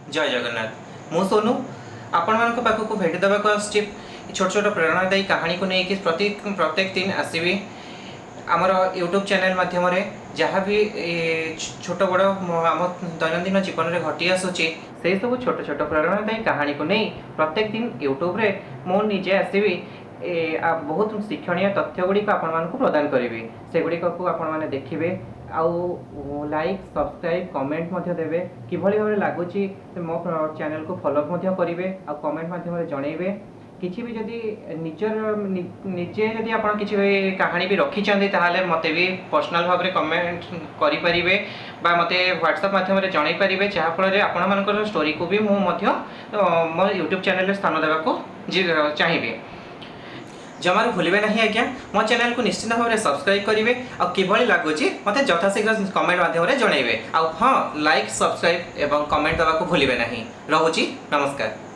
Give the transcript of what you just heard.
जय जगन्नाथ मु सोनू आपण मान पाखक भेट देवाक आसछि छोट छोट प्रेरणादायी कहानी को लेकिन प्रत्येक दिन आसबि आमर यूट्यूब चैनल माध्यम जहाँ भी छोट बड़ आम दैनंदिन जीवन में घटी आसूची से सब छोट छोट प्रेरणादायी कहानी को नहीं प्रत्येक दिन यूट्यूब रे मु निजे आसबि बहुत शिक्षणीय तथ्य गुड़िक आपण प्रदान करी से गुड़िक को आपण मैंने देखिए आउ लाइक सब्सक्राइब कमेंट देवे किभली भाव लगुच मो चैनल को फॉलो करेंगे आ कमेंट माध्यम जनइबे किसी भी जदि निजर निजे जदि आप किसी भी कहानी भी रखी ताहले मते भी पर्सनल भाव में कमेंट करें बा मते व्हाट्सएप माध्यम जन पारे जहाँफल आपण मान स्टोरी को भी मुझे मो यूट्यूब चैनल स्थान देवाक चाहिए जमार भूलिए ना आज्ञा मो चैनल को निश्चित भाव में सब्सक्राइब करेंगे और किभली लगुच मत यथाशीघ्र कमेंट माध्यम जनइबे हाँ लाइक सब्सक्राइब एवं कमेंट देवाक भूलिए ना। रोची नमस्कार।